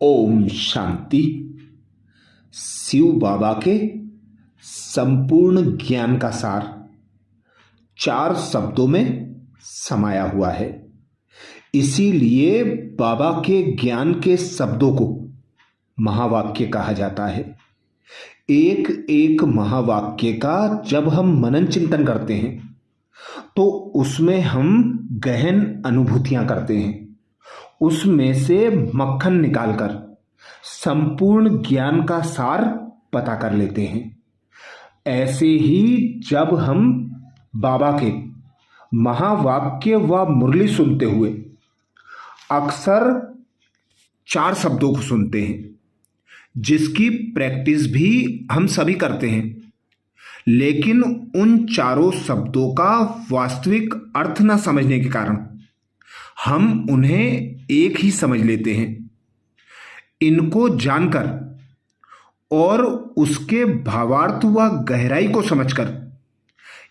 ओम शांति। शिव बाबा के संपूर्ण ज्ञान का सार 4 शब्दों में समाया हुआ है। इसीलिए बाबा के ज्ञान के शब्दों को महावाक्य कहा जाता है। एक एक महावाक्य का जब हम मनन चिंतन करते हैं तो उसमें हम गहन अनुभूतियां करते हैं। उसमें से मक्खन निकालकर संपूर्ण ज्ञान का सार पता कर लेते हैं। ऐसे ही जब हम बाबा के महावाक्य व मुरली सुनते हुए अक्सर 4 शब्दों को सुनते हैं, जिसकी प्रैक्टिस भी हम सभी करते हैं, लेकिन उन चारों शब्दों का वास्तविक अर्थ न समझने के कारण हम उन्हें एक ही समझ लेते हैं। इनको जानकर और उसके भावार्थ व गहराई को समझकर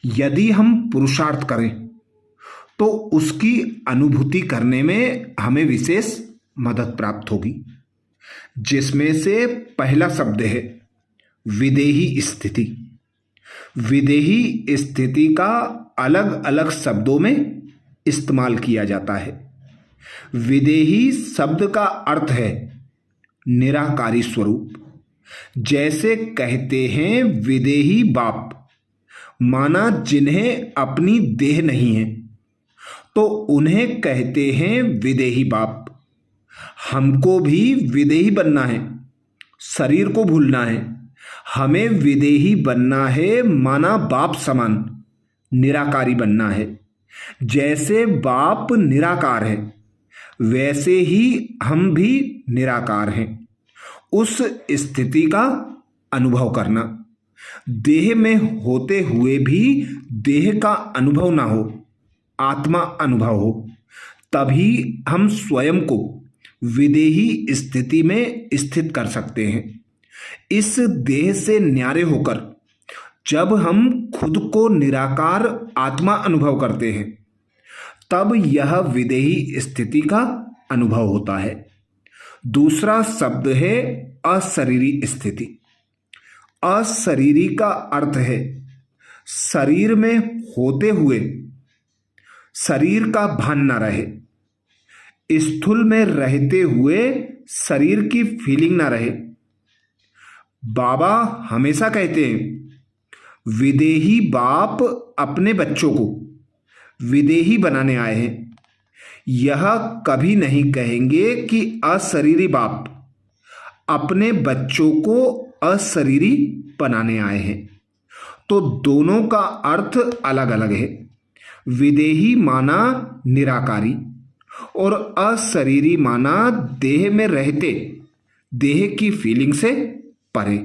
यदि हम पुरुषार्थ करें तो उसकी अनुभूति करने में हमें विशेष मदद प्राप्त होगी, जिसमें से पहला शब्द है विदेही स्थिति। विदेही स्थिति का अलग अलग शब्दों में इस्तेमाल किया जाता है। विदेही शब्द का अर्थ है निराकारी स्वरूप। जैसे कहते हैं विदेही बाप, माना जिन्हें अपनी देह नहीं है तो उन्हें कहते हैं विदेही बाप। हमको भी विदेही बनना है, शरीर को भूलना है। हमें विदेही बनना है, माना बाप समान निराकारी बनना है। जैसे बाप निराकार है वैसे ही हम भी निराकार हैं। उस स्थिति का अनुभव करना, देह में होते हुए भी देह का अनुभव ना हो, आत्मा अनुभव हो, तभी हम स्वयं को विदेही स्थिति में स्थित कर सकते हैं। इस देह से न्यारे होकर जब हम खुद को निराकार आत्मा अनुभव करते हैं तब यह विदेही स्थिति का अनुभव होता है। दूसरा शब्द है अशरीरी स्थिति। अशरीरी का अर्थ है शरीर में होते हुए शरीर का भान न रहे, स्थूल में रहते हुए शरीर की फीलिंग ना रहे। बाबा हमेशा कहते हैं विदेही बाप अपने बच्चों को विदेही बनाने आए हैं। यह कभी नहीं कहेंगे कि अशरीरी बाप अपने बच्चों को अशरीरी बनाने आए हैं। तो दोनों का अर्थ अलग अलग है। विदेही माना निराकारी और अशरीरी माना देह में रहते, देह की फीलिंग से परे।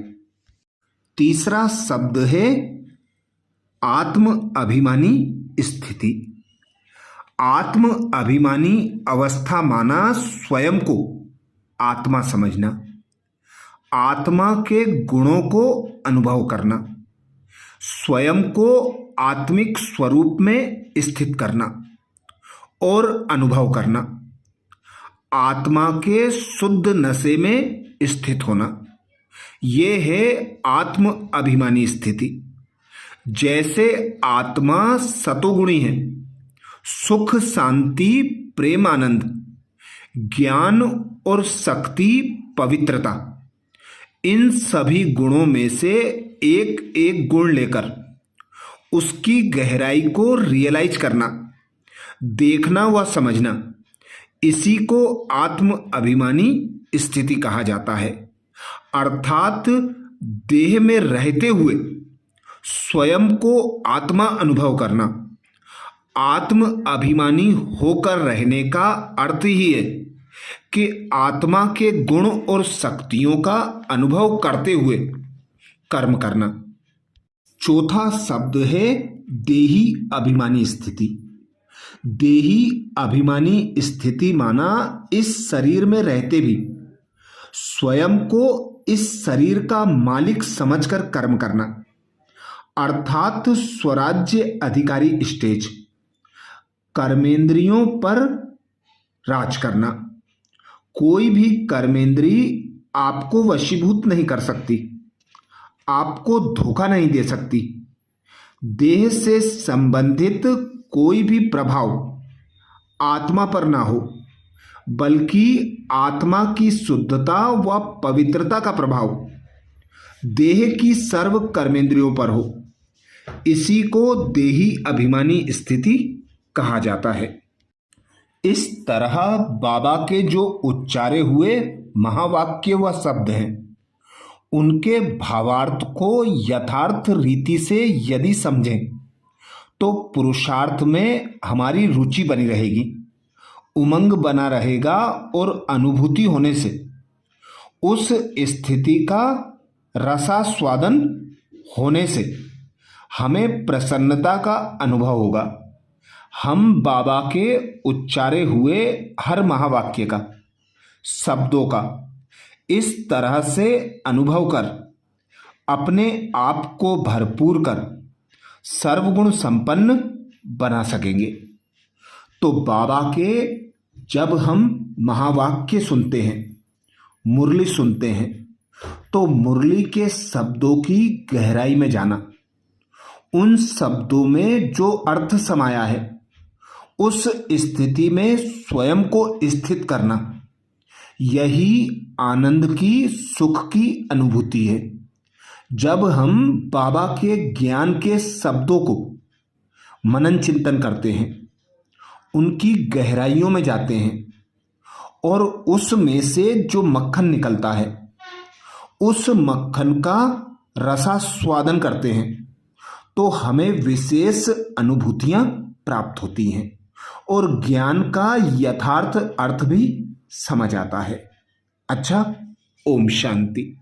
तीसरा शब्द है आत्म अभिमानी स्थिति। आत्म अभिमानी अवस्था माना स्वयं को आत्मा समझना, आत्मा के गुणों को अनुभव करना, स्वयं को आत्मिक स्वरूप में स्थित करना और अनुभव करना, आत्मा के शुद्ध नशे में स्थित होना। ये है आत्म अभिमानी स्थिति। जैसे आत्मा सतोगुणी है, सुख शांति प्रेम आनंद, ज्ञान और शक्ति पवित्रता, इन सभी गुणों में से एक एक गुण लेकर उसकी गहराई को रियलाइज करना, देखना व समझना, इसी को आत्म अभिमानी स्थिति कहा जाता है। अर्थात देह में रहते हुए स्वयं को आत्मा अनुभव करना। आत्म अभिमानी होकर रहने का अर्थ ही है कि आत्मा के गुण और शक्तियों का अनुभव करते हुए कर्म करना। चौथा शब्द है देही अभिमानी स्थिति। देही अभिमानी स्थिति माना इस शरीर में रहते भी स्वयं को इस शरीर का मालिक समझकर कर्म करना, अर्थात स्वराज्य अधिकारी स्टेज, कर्मेंद्रियों पर राज करना, कोई भी कर्मेंद्री आपको वशीभूत नहीं कर सकती, आपको धोखा नहीं दे सकती। देह से संबंधित कोई भी प्रभाव आत्मा पर ना हो, बल्कि आत्मा की शुद्धता व पवित्रता का प्रभाव देह की सर्व कर्मेंद्रियों पर हो। इसी को देही अभिमानी स्थिति कहा जाता है। इस तरह बाबा के जो उच्चारे हुए महावाक्य व शब्द हैं, उनके भावार्थ को यथार्थ रीति से यदि समझें तो पुरुषार्थ में हमारी रुचि बनी रहेगी, उमंग बना रहेगा और अनुभूति होने से उस स्थिति का रसास्वादन होने से हमें प्रसन्नता का अनुभव होगा। हम बाबा के उच्चारे हुए हर महावाक्य का, शब्दों का इस तरह से अनुभव कर अपने आप को भरपूर कर सर्वगुण संपन्न बना सकेंगे। तो बाबा के जब हम महावाक्य सुनते हैं, मुरली सुनते हैं, तो मुरली के शब्दों की गहराई में जाना, उन शब्दों में जो अर्थ समाया है उस स्थिति में स्वयं को स्थित करना, यही आनंद की, सुख की अनुभूति है। जब हम बाबा के ज्ञान के शब्दों को मनन चिंतन करते हैं, उनकी गहराइयों में जाते हैं और उसमें से जो मक्खन निकलता है उस मक्खन का रसास्वादन करते हैं, तो हमें विशेष अनुभूतियां प्राप्त होती हैं और ज्ञान का यथार्थ अर्थ भी समझ आता है। अच्छा, ओम शांति।